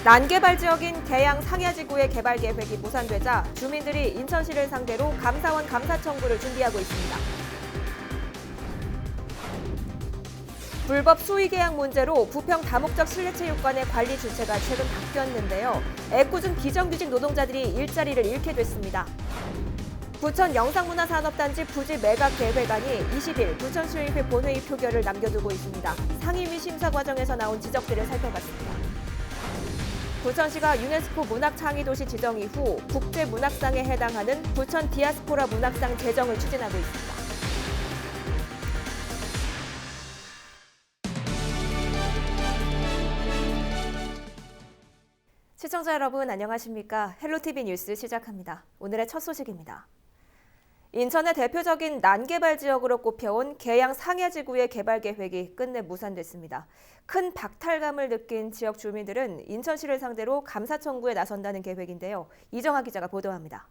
난개발 지역인 계양 상야지구의 개발 계획이 무산되자 주민들이 인천시를 상대로 감사원 감사 청구를 준비하고 있습니다. 불법 수의 계약 문제로 부평 다목적 실내체육관의 관리 주체가 최근 바뀌었는데요. 애꿎은 비정규직 노동자들이 일자리를 잃게 됐습니다. 부천 영상문화산업단지 부지 매각 계획안이 20일 부천시의회 본회의 표결을 남겨두고 있습니다. 상임위 심사 과정에서 나온 지적들을 살펴봤습니다. 부천시가 유네스코 문학창의도시 지정 이후 국제문학상에 해당하는 부천 디아스포라 문학상 제정을 추진하고 있습니다. 시청자 여러분 안녕하십니까? 헬로티비 뉴스 시작합니다. 오늘의 첫 소식입니다. 인천의 대표적인 난개발 지역으로 꼽혀온 계양 상야지구의 개발 계획이 끝내 무산됐습니다. 큰 박탈감을 느낀 지역 주민들은 인천시를 상대로 감사 청구에 나선다는 계획인데요. 이정아 기자가 보도합니다.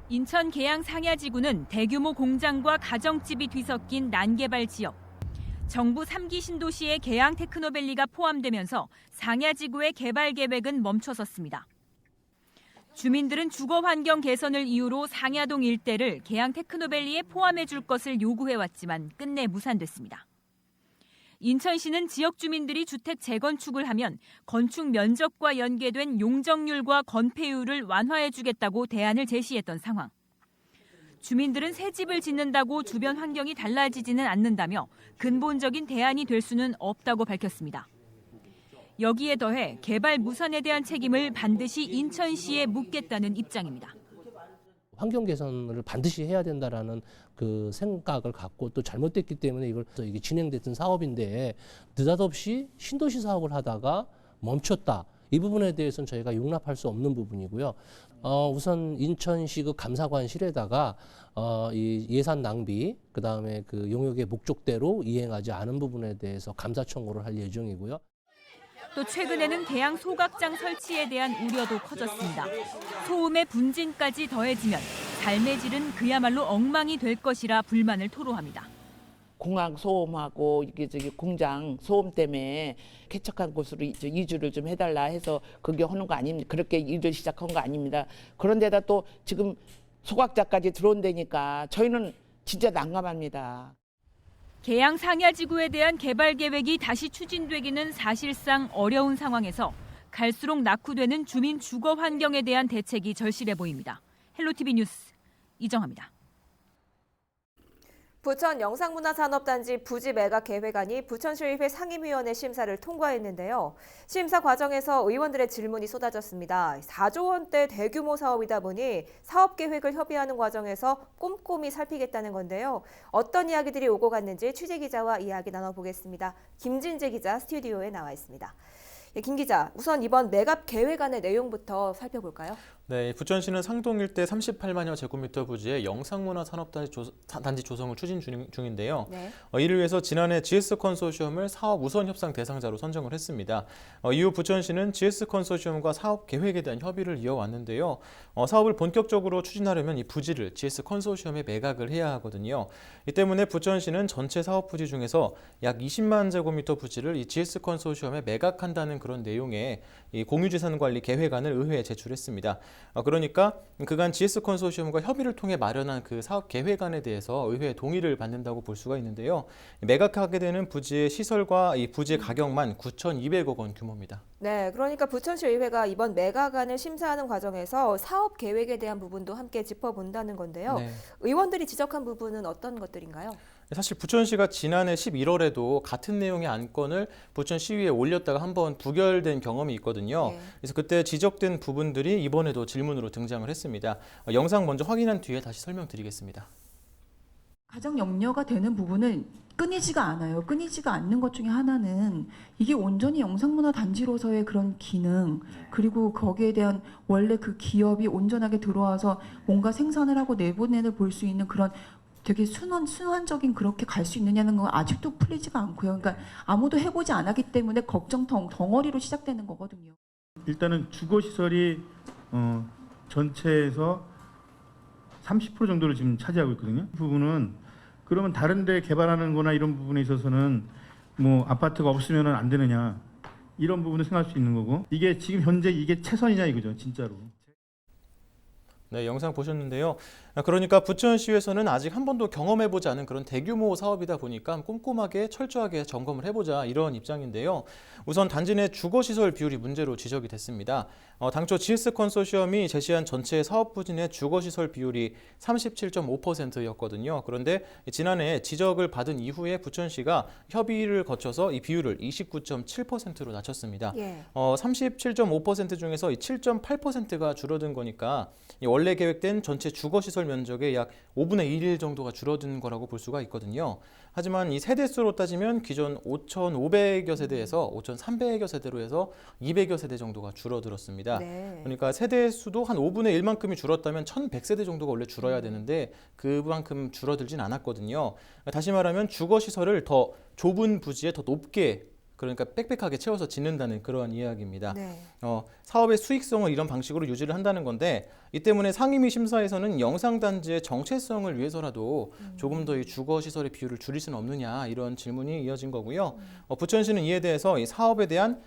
인천 계양 상야지구는 대규모 공장과 가정집이 뒤섞인 난개발 지역. 정부 3기 신도시의 계양 테크노밸리가 포함되면서 상야지구의 개발 계획은 멈춰섰습니다. 주민들은 주거 환경 개선을 이유로 상야동 일대를 계양 테크노밸리에 포함해 줄 것을 요구해왔지만 끝내 무산됐습니다. 인천시는 지역 주민들이 주택 재건축을 하면 건축 면적과 연계된 용적률과 건폐율을 완화해 주겠다고 대안을 제시했던 상황. 주민들은 새 집을 짓는다고 주변 환경이 달라지지는 않는다며 근본적인 대안이 될 수는 없다고 밝혔습니다. 여기에 더해 개발 무산에 대한 책임을 반드시 인천시에 묻겠다는 입장입니다. 환경 개선을 반드시 해야 된다라는 그 생각을 갖고 또 잘못됐기 때문에 이게 진행됐던 사업인데 느닷없이 신도시 사업을 하다가 멈췄다. 이 부분에 대해서는 저희가 용납할 수 없는 부분이고요. 우선 인천시 그 감사관실에다가 이 예산 낭비, 그다음에 그 용역의 목적대로 이행하지 않은 부분에 대해서 감사 청구를 할 예정이고요. 또 최근에는 계양 소각장 설치에 대한 우려도 커졌습니다. 소음의 분진까지 더해지면 삶의 질은 그야말로 엉망이 될 것이라 불만을 토로합니다. 공항 소음하고 이게 공장 소음 때문에 쾌척한 곳으로 이주를 좀 해달라 해서 그게 하는 거 아닙니다. 그렇게 일을 시작한 거 아닙니다. 그런데다 또 지금 소각자까지 들어온다니까 저희는 진짜 난감합니다. 계양 상야지구에 대한 개발 계획이 다시 추진되기는 사실상 어려운 상황에서 갈수록 낙후되는 주민 주거 환경에 대한 대책이 절실해 보입니다. 헬로티비 뉴스 이정아입니다. 부천 영상문화산업단지 부지 매각 계획안이 부천시의회 상임위원회 심사를 통과했는데요. 심사 과정에서 의원들의 질문이 쏟아졌습니다. 4조 원대 대규모 사업이다 보니 사업 계획을 협의하는 과정에서 꼼꼼히 살피겠다는 건데요. 어떤 이야기들이 오고 갔는지 취재 기자와 이야기 나눠보겠습니다. 김진재 기자 스튜디오에 나와 있습니다. 김 기자, 우선 이번 매각 계획안의 내용부터 살펴볼까요? 네, 부천시는 상동 일대 38만여 제곱미터 부지의 영상문화산업단지 조성을 추진 중인데요. 네. 이를 위해서 지난해 GS 컨소시엄을 사업 우선 협상 대상자로 선정을 했습니다. 이후 부천시는 GS 컨소시엄과 사업 계획에 대한 협의를 이어왔는데요. 사업을 본격적으로 추진하려면 이 부지를 GS 컨소시엄에 매각을 해야 하거든요. 이 때문에 부천시는 전체 사업 부지 중에서 약 20만 제곱미터 부지를 이 GS 컨소시엄에 매각한다는 그런 내용의 이 공유재산관리 계획안을 의회에 제출했습니다. 그러니까 그간 GS 컨소시엄과 협의를 통해 마련한 그 사업 계획안에 대해서 의회의 동의를 받는다고 볼 수가 있는데요. 매각하게 되는 부지의 시설과 이 부지의 가격만 9,200억 원 규모입니다. 네, 그러니까 부천시 의회가 이번 매각안을 심사하는 과정에서 사업 계획에 대한 부분도 함께 짚어본다는 건데요. 네. 의원들이 지적한 부분은 어떤 것들인가요? 사실 부천시가 지난해 11월에도 같은 내용의 안건을 부천시의회에 올렸다가 한번 부결된 경험이 있거든요. 네. 그래서 그때 지적된 부분들이 이번에도 질문으로 등장을 했습니다. 영상 먼저 확인한 뒤에 다시 설명드리겠습니다. 가장 염려가 되는 부분은 끊이지가 않아요. 끊이지가 않는 것 중에 하나는 이게 온전히 영상문화 단지로서의 그런 기능, 그리고 거기에 대한 원래 그 기업이 온전하게 들어와서 뭔가 생산을 하고 내보내는 볼 수 있는 그런 되게 순환적인 그렇게 갈 수 있느냐는 건 아직도 풀리지가 않고요. 그러니까 아무도 해보지 않았기 때문에 걱정 덩어리로 시작되는 거거든요. 일단은 주거시설이 전체에서 30% 정도를 지금 차지하고 있거든요. 이 부분은 그러면 다른 데 개발하는 거나 이런 부분에 있어서는 뭐 아파트가 없으면 안 되느냐, 이런 부분을 생각할 수 있는 거고 이게 지금 현재 이게 최선이냐 이거죠 진짜로. 네, 영상 보셨는데요. 그러니까 부천시에서는 아직 한 번도 경험해보지 않은 그런 대규모 사업이다 보니까 꼼꼼하게 철저하게 점검을 해보자 이런 입장인데요. 우선 단지 내 주거시설 비율이 문제로 지적이 됐습니다. 당초 GS 컨소시엄이 제시한 전체 사업 부진의 주거시설 비율이 37.5%였거든요. 그런데 지난해 지적을 받은 이후에 부천시가 협의를 거쳐서 이 비율을 29.7%로 낮췄습니다. 예. 37.5% 중에서 이 7.8%가 줄어든 거니까 이 원래 계획된 전체 주거시설 면적의 약 5분의 1 정도가 줄어든 거라고 볼 수가 있거든요. 하지만 이 세대수로 따지면 기존 5,500여 세대에서 5,300여 세대로 해서 200여 세대 정도가 줄어들었습니다. 네. 그러니까 세대 수도 한 5분의 1만큼이 줄었다면 1,100세대 정도가 원래 줄어야 되는데 그만큼 줄어들진 않았거든요. 다시 말하면 주거시설을 더 좁은 부지에 더 높게 그러니까 빽빽하게 채워서 짓는다는 그런 이야기입니다. 네. 사업의 수익성을 이런 방식으로 유지를 한다는 건데 이 때문에 상임위 심사에서는 영상단지의 정체성을 위해서라도 조금 더 이 주거시설의 비율을 줄일 수는 없느냐 이런 질문이 이어진 거고요. 부천시는 이에 대해서 이 사업에 대한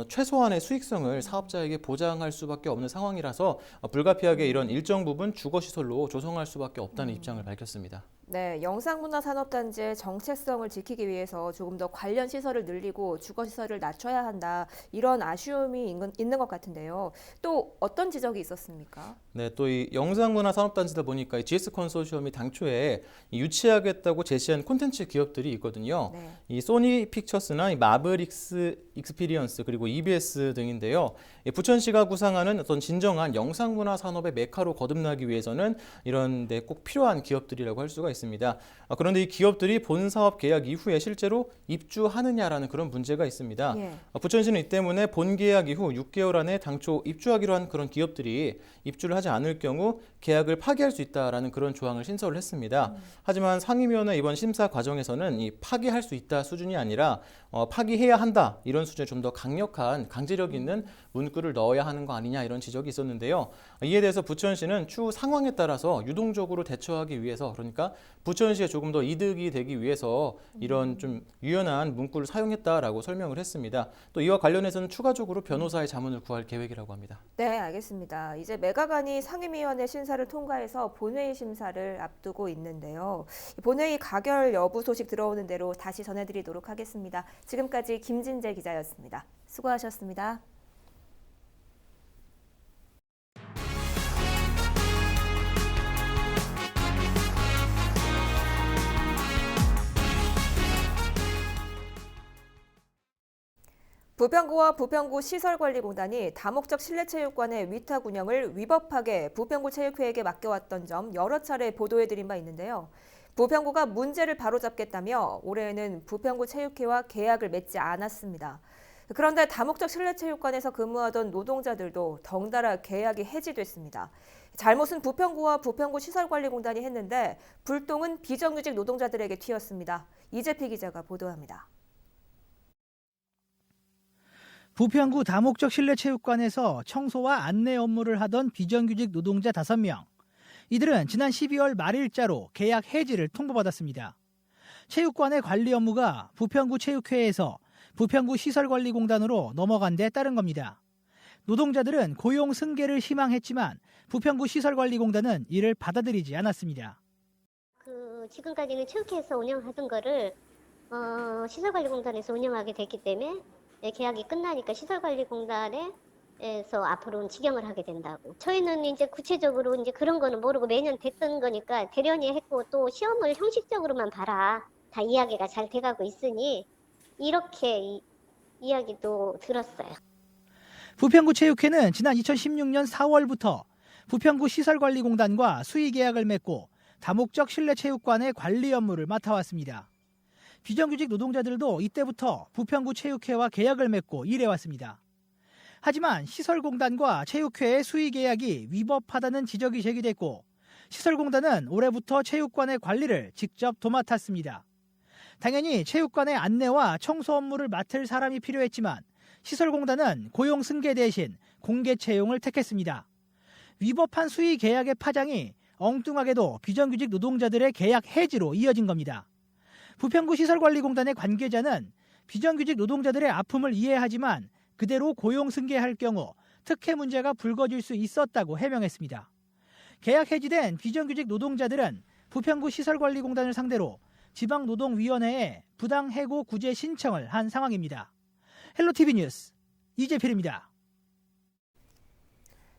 최소한의 수익성을 사업자에게 보장할 수밖에 없는 상황이라서 불가피하게 이런 일정 부분 주거시설로 조성할 수밖에 없다는 입장을 밝혔습니다. 네, 영상문화산업단지의 정체성을 지키기 위해서 조금 더 관련 시설을 늘리고 주거시설을 낮춰야 한다. 이런 아쉬움이 있는 것 같은데요. 또 어떤 지적이 있었습니까? 네, 또 이 영상문화산업단지다 보니까 이 GS 컨소시엄이 당초에 유치하겠다고 제시한 콘텐츠 기업들이 있거든요. 네. 이 소니 픽처스나 이 마블릭스 익스피리언스 그리고 EBS 등인데요. 이 부천시가 구상하는 어떤 진정한 영상문화 산업의 메카로 거듭나기 위해서는 이런 데 꼭 필요한 기업들이라고 할 수가 있습니다. 그런데 이 기업들이 본 사업 계약 이후에 실제로 입주하느냐라는 그런 문제가 있습니다. 예. 부천시는 이 때문에 본 계약 이후 6개월 안에 당초 입주하기로 한 그런 기업들이 입주를 하지 않을 경우 계약을 파기할 수 있다라는 그런 조항을 신설을 했습니다. 하지만 상임위원회 이번 심사 과정에서는 이 파기할 수 있다 수준이 아니라 파기해야 한다 이런 수준의 좀 더 강력한 강제력 있는 문구를 넣어야 하는 거 아니냐 이런 지적이 있었는데요. 이에 대해서 부천시는 추후 상황에 따라서 유동적으로 대처하기 위해서 그러니까 부천시에 조금 더 이득이 되기 위해서 이런 좀 유연한 문구를 사용했다라고 설명을 했습니다. 또 이와 관련해서는 추가적으로 변호사의 자문을 구할 계획이라고 합니다. 네, 알겠습니다. 이제 매각안이 상임위원회 심사를 통과해서 본회의 심사를 앞두고 있는데요. 본회의 가결 여부 소식 들어오는 대로 다시 전해드리도록 하겠습니다. 지금까지 김진재 기자였습니다. 수고하셨습니다. 부평구와 부평구 시설관리공단이 다목적 실내체육관의 위탁 운영을 위법하게 부평구 체육회에게 맡겨왔던 점 여러 차례 보도해드린 바 있는데요. 부평구가 문제를 바로잡겠다며 올해에는 부평구 체육회와 계약을 맺지 않았습니다. 그런데 다목적 실내체육관에서 근무하던 노동자들도 덩달아 계약이 해지됐습니다. 잘못은 부평구와 부평구 시설관리공단이 했는데 불똥은 비정규직 노동자들에게 튀었습니다. 이재피 기자가 보도합니다. 부평구 다목적 실내체육관에서 청소와 안내 업무를 하던 비정규직 노동자 5명. 이들은 지난 12월 말일자로 계약 해지를 통보받았습니다. 체육관의 관리 업무가 부평구 체육회에서 부평구 시설관리공단으로 넘어간 데 따른 겁니다. 노동자들은 고용 승계를 희망했지만 부평구 시설관리공단은 이를 받아들이지 않았습니다. 지금까지는 체육회에서 운영하던 거를 시설관리공단에서 운영하게 됐기 때문에 계약이 끝나니까 시설관리공단에서 앞으로는 직영을 하게 된다고. 저희는 이제 구체적으로 이제 그런 거는 모르고 매년 됐던 거니까 대련이 했고 또 시험을 형식적으로만 봐라. 다 이야기가 잘 돼가고 있으니 이렇게 이야기도 들었어요. 부평구 체육회는 지난 2016년 4월부터 부평구 시설관리공단과 수의계약을 맺고 다목적 실내체육관의 관리 업무를 맡아왔습니다. 비정규직 노동자들도 이때부터 부평구 체육회와 계약을 맺고 일해왔습니다. 하지만 시설공단과 체육회의 수의계약이 위법하다는 지적이 제기됐고 시설공단은 올해부터 체육관의 관리를 직접 도맡았습니다. 당연히 체육관의 안내와 청소 업무를 맡을 사람이 필요했지만 시설공단은 고용 승계 대신 공개 채용을 택했습니다. 위법한 수의계약의 파장이 엉뚱하게도 비정규직 노동자들의 계약 해지로 이어진 겁니다. 부평구 시설관리공단의 관계자는 비정규직 노동자들의 아픔을 이해하지만 그대로 고용 승계할 경우 특혜 문제가 불거질 수 있었다고 해명했습니다. 계약 해지된 비정규직 노동자들은 부평구 시설관리공단을 상대로 지방노동위원회에 부당해고 구제 신청을 한 상황입니다. 헬로티비 뉴스 이재필입니다.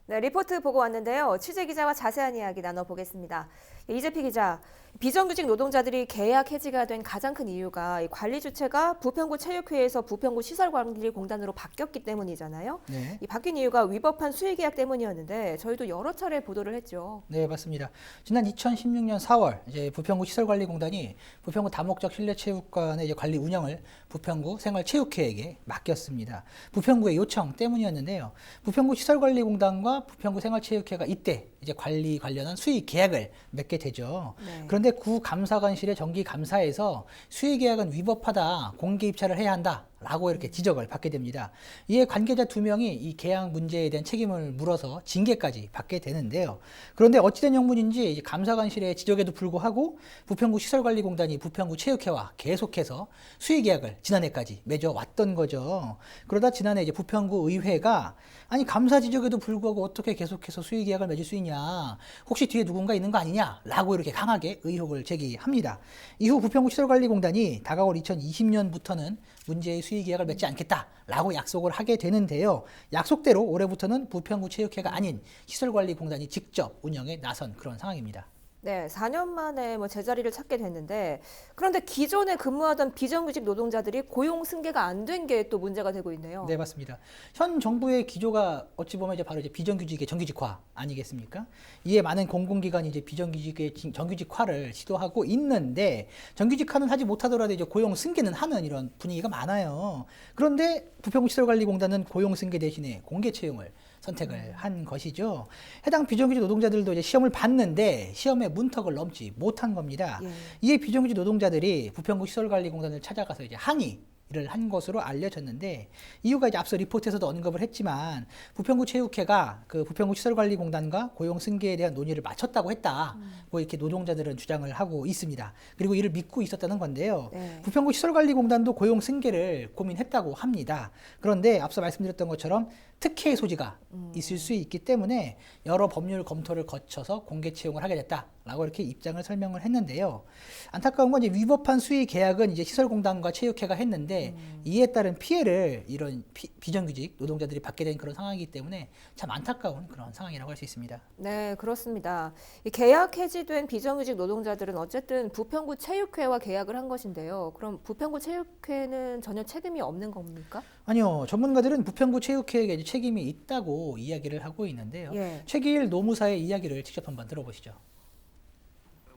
네, 리포트 보고 왔는데요. 취재 기자와 자세한 이야기 나눠보겠습니다. 이재필 기자, 비정규직 노동자들이 계약 해지가 된 가장 큰 이유가 이 관리 주체가 부평구 체육회에서 부평구 시설관리공단으로 바뀌었기 때문이잖아요. 네. 이 바뀐 이유가 위법한 수의계약 때문이었는데 저희도 여러 차례 보도를 했죠. 네, 맞습니다. 지난 2016년 4월 이제 부평구 시설관리공단이 부평구 다목적 실내체육관의 이제 관리 운영을 부평구 생활체육회에게 맡겼습니다. 부평구의 요청 때문이었는데요. 부평구 시설관리공단과 부평구 생활체육회가 이때 이제 관리 관련한 수의 계약을 맺게 되죠. 네. 그런데 구 감사관실의 정기 감사에서 수의 계약은 위법하다, 공개 입찰을 해야 한다. 라고 이렇게 지적을 받게 됩니다. 이에 관계자 2명이 이 계약 문제에 대한 책임을 물어서 징계까지 받게 되는데요. 그런데 어찌된 영문인지 감사관실의 지적에도 불구하고 부평구 시설관리공단이 부평구 체육회와 계속해서 수의 계약을 지난해까지 맺어왔던 거죠. 그러다 지난해 이제 부평구 의회가 아니 감사 지적에도 불구하고 어떻게 계속해서 수의 계약을 맺을 수 있냐, 혹시 뒤에 누군가 있는 거 아니냐라고 이렇게 강하게 의혹을 제기합니다. 이후 부평구 시설관리공단이 다가올 2020년부터는 문제의 수의 계약을 맺지 않겠다라고 약속을 하게 되는데요. 약속대로 올해부터는 부평구 체육회가 아닌 시설관리공단이 직접 운영에 나선 그런 상황입니다. 네, 4년 만에 제자리를 찾게 됐는데 그런데 기존에 근무하던 비정규직 노동자들이 고용 승계가 안 된 게 또 문제가 되고 있네요. 네, 맞습니다. 현 정부의 기조가 어찌 보면 바로 비정규직의 정규직화 아니겠습니까? 이에 많은 공공기관이 비정규직의 정규직화를 시도하고 있는데 정규직화는 하지 못하더라도 고용 승계는 하는 이런 분위기가 많아요. 그런데 부평구 시설관리공단은 고용 승계 대신에 공개 채용을 선택을 한 것이죠. 해당 비정규직 노동자들도 시험을 봤는데 시험에 문턱을 넘지 못한 겁니다. 예. 이에 비정규직 노동자들이 부평구 시설관리공단을 찾아가서 항의를 한 것으로 알려졌는데 이유가 앞서 리포트에서도 언급을 했지만 부평구 체육회가 그 부평구 시설관리공단과 고용 승계에 대한 논의를 마쳤다고 했다. 이렇게 노동자들은 주장을 하고 있습니다. 그리고 이를 믿고 있었다는 건데요. 네. 부평구 시설관리공단도 고용 승계를 고민했다고 합니다. 그런데 앞서 말씀드렸던 것처럼 특혜의 소지가 있을 수 있기 때문에 여러 법률 검토를 거쳐서 공개 채용을 하게 됐다라고 이렇게 입장을 설명을 했는데요. 안타까운 건 위법한 수의 계약은 시설공단과 체육회가 했는데 이에 따른 피해를 이런 비정규직 노동자들이 받게 된 그런 상황이기 때문에 참 안타까운 그런 상황이라고 할 수 있습니다. 네, 그렇습니다. 이 계약 해지된 비정규직 노동자들은 어쨌든 부평구 체육회와 계약을 한 것인데요. 그럼 부평구 체육회는 전혀 책임이 없는 겁니까? 아니요. 전문가들은 부평구 체육회에게 책임이 있다고 이야기를 하하고 있는데요. 예. 최기일 노무사의 이야기를 직접 한번 들어보시죠.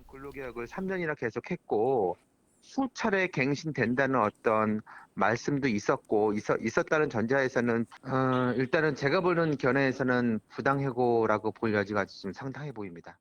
근로계약을 3년이나 계속했고 수차례 갱신된다는 어떤 말씀도 있었다는 전제하에서는 일단은 제가 보는 견해에서는 부당해고라고 볼 여지가 좀 상당해 보입니다.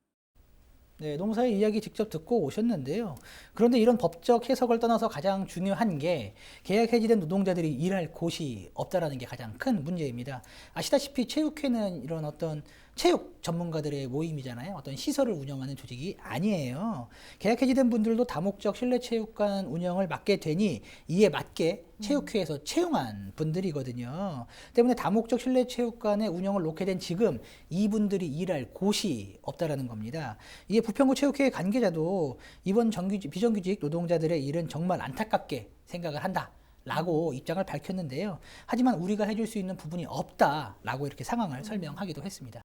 네, 노무사의 이야기 직접 듣고 오셨는데요. 그런데 이런 법적 해석을 떠나서 가장 중요한 게 계약 해지된 노동자들이 일할 곳이 없다라는 게 가장 큰 문제입니다. 아시다시피 체육회는 이런 어떤 체육 전문가들의 모임이잖아요. 어떤 시설을 운영하는 조직이 아니에요. 계약 해지된 분들도 다목적 실내체육관 운영을 맡게 되니 이에 맞게 체육회에서 채용한 분들이거든요. 때문에 다목적 실내체육관의 운영을 놓게 된 지금 이분들이 일할 곳이 없다라는 겁니다. 이게 부평구 체육회의 관계자도 이번 비정규직 노동자들의 일은 정말 안타깝게 생각을 한다. 라고 입장을 밝혔는데요. 하지만 우리가 해줄 수 있는 부분이 없다라고 이렇게 상황을 설명하기도 했습니다.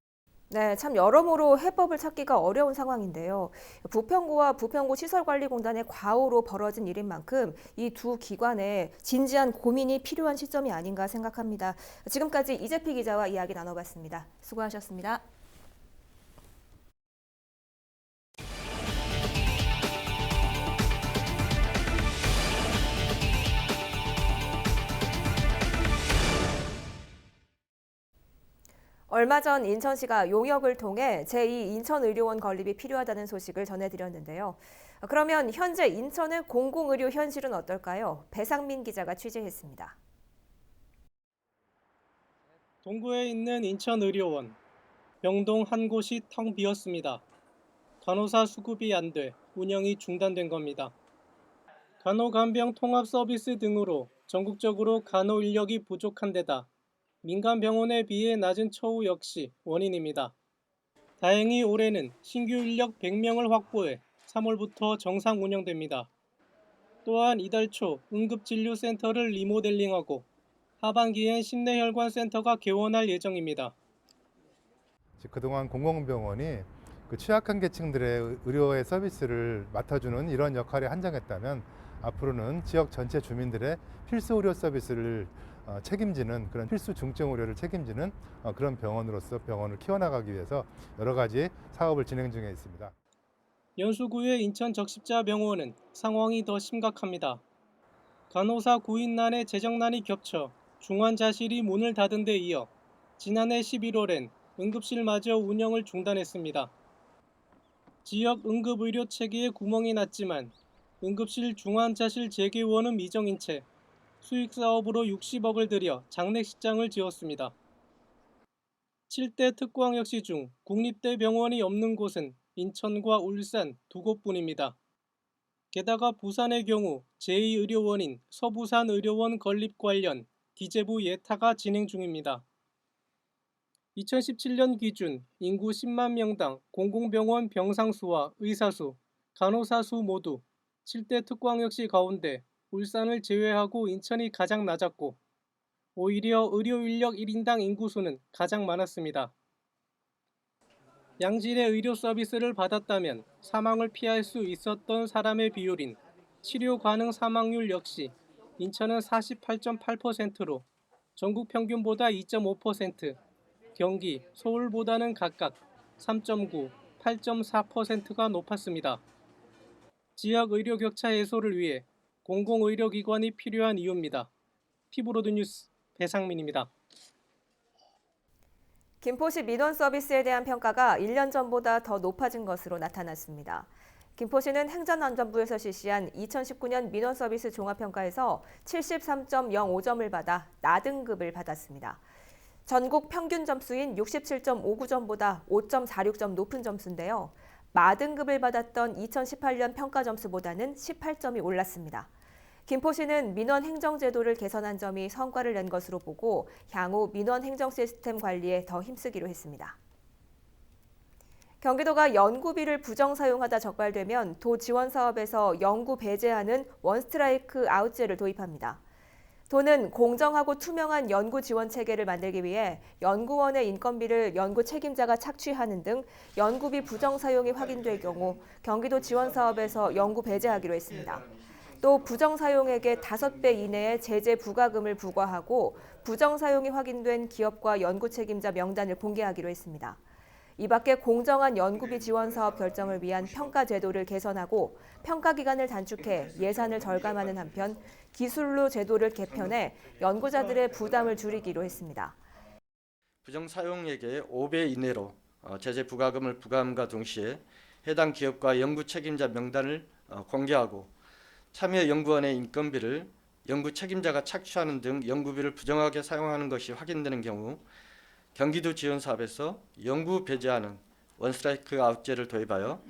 네, 참 여러모로 해법을 찾기가 어려운 상황인데요. 부평구와 부평구 시설관리공단의 과오로 벌어진 일인 만큼 이 두 기관에 진지한 고민이 필요한 시점이 아닌가 생각합니다. 지금까지 이재필 기자와 이야기 나눠봤습니다. 수고하셨습니다. 얼마 전 인천시가 용역을 통해 제2 인천의료원 건립이 필요하다는 소식을 전해드렸는데요. 그러면 현재 인천의 공공의료 현실은 어떨까요? 배상민 기자가 취재했습니다. 동구에 있는 인천의료원, 병동 한 곳이 텅 비었습니다. 간호사 수급이 안 돼 운영이 중단된 겁니다. 간호간병 통합 서비스 등으로 전국적으로 간호 인력이 부족한 데다 민간 병원에 비해 낮은 처우 역시 원인입니다. 다행히 올해는 신규 인력 100명을 확보해 3월부터 정상 운영됩니다. 또한 이달 초 응급진료센터를 리모델링하고 하반기엔 심내혈관센터가 개원할 예정입니다. 그동안 공공병원이 그 취약한 계층들의 의료의 서비스를 맡아주는 이런 역할에 한정했다면 앞으로는 지역 전체 주민들의 필수 의료 서비스를 책임지는 그런 필수 중증 의료를 책임지는 그런 병원으로서 병원을 키워나가기 위해서 여러 가지 사업을 진행 중에 있습니다. 연수구의 인천적십자병원은 상황이 더 심각합니다. 간호사 구인난의 재정난이 겹쳐 중환자실이 문을 닫은 데 이어 지난해 11월엔 응급실마저 운영을 중단했습니다. 지역 응급의료 체계에 구멍이 났지만 응급실 중환자실 재개원은 미정인 채 수익사업으로 60억을 들여 장례식장을 지었습니다. 7대 특광역시 중 국립대 병원이 없는 곳은 인천과 울산 2곳뿐입니다. 게다가 부산의 경우 제2의료원인 서부산의료원 건립 관련 기재부 예타가 진행 중입니다. 2017년 기준 인구 10만 명당 공공병원 병상수와 의사수, 간호사 수 모두 7대 특광역시 가운데 울산을 제외하고 인천이 가장 낮았고 오히려 의료인력 1인당 인구수는 가장 많았습니다. 양질의 의료 서비스를 받았다면 사망을 피할 수 있었던 사람의 비율인 치료 가능 사망률 역시 인천은 48.8%로 전국 평균보다 2.5%, 경기, 서울보다는 각각 3.9, 8.4%가 높았습니다. 지역 의료 격차 해소를 위해 공공의료기관이 필요한 이유입니다. 피브로드 뉴스 배상민입니다. 김포시 민원 서비스에 대한 평가가 1년 전보다 더 높아진 것으로 나타났습니다. 김포시는 행정안전부에서 실시한 2019년 민원 서비스 종합평가에서 73.05점을 받아 나등급을 받았습니다. 전국 평균 점수인 67.59점보다 5.46점 높은 점수인데요. 마등급을 받았던 2018년 평가 점수보다는 18점이 올랐습니다. 김포시는 민원 행정 제도를 개선한 점이 성과를 낸 것으로 보고 향후 민원 행정 시스템 관리에 더 힘쓰기로 했습니다. 경기도가 연구비를 부정 사용하다 적발되면 도 지원 사업에서 연구 배제하는 원스트라이크 아웃제를 도입합니다. 도는 공정하고 투명한 연구 지원 체계를 만들기 위해 연구원의 인건비를 연구 책임자가 착취하는 등 연구비 부정 사용이 확인될 경우 경기도 지원 사업에서 연구 배제하기로 했습니다. 또 부정 사용액의 5배 이내의 제재 부과금을 부과하고 부정 사용이 확인된 기업과 연구 책임자 명단을 공개하기로 했습니다. 이 밖에 공정한 연구비 지원 사업 결정을 위한 평가 제도를 개선하고 평가 기간을 단축해 예산을 절감하는 한편 기술로 제도를 개편해 연구자들의 부담을 줄이기로 했습니다. 부정 사용액의 5배 이내로 제재 부과금을 부과함과 동시에 해당 기업과 연구 책임자 명단을 공개하고 참여 연구원의 인건비를 연구 책임자가 착취하는 등 연구비를 부정하게 사용하는 것이 확인되는 경우 경기도 지원 사업에서 연구 배제하는 원스트라이크 아웃제를 도입하여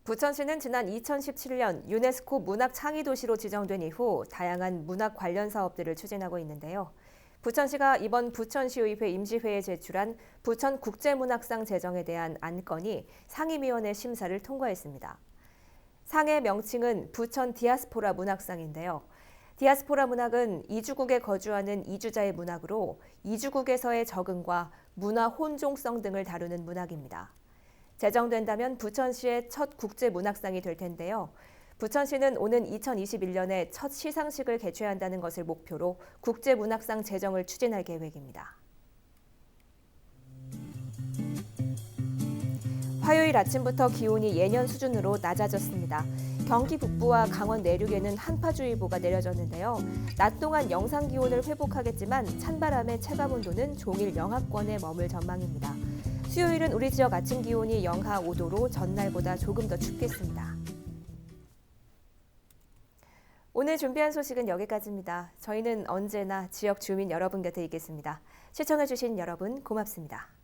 부천시는 지난 2017년 유네스코 문학 창의 도시로 지정된 이후 다양한 문학 관련 사업들을 추진하고 있는데요. 부천시가 이번 부천시의회 임시회에 제출한 부천 국제문학상 제정에 대한 안건이 상임위원회 심사를 통과했습니다. 상의 명칭은 부천 디아스포라 문학상인데요. 디아스포라 문학은 이주국에 거주하는 이주자의 문학으로 이주국에서의 적응과 문화 혼종성 등을 다루는 문학입니다. 제정된다면 부천시의 첫 국제문학상이 될 텐데요. 부천시는 오는 2021년에 첫 시상식을 개최한다는 것을 목표로 국제문학상 제정을 추진할 계획입니다. 화요일 아침부터 기온이 예년 수준으로 낮아졌습니다. 경기 북부와 강원 내륙에는 한파주의보가 내려졌는데요. 낮 동안 영상 기온을 회복하겠지만 찬바람의 체감온도는 종일 영하권에 머물 전망입니다. 수요일은 우리 지역 아침 기온이 영하 5도로 전날보다 조금 더 춥겠습니다. 오늘 준비한 소식은 여기까지입니다. 저희는 언제나 지역 주민 여러분 곁에 있겠습니다. 시청해주신 여러분 고맙습니다.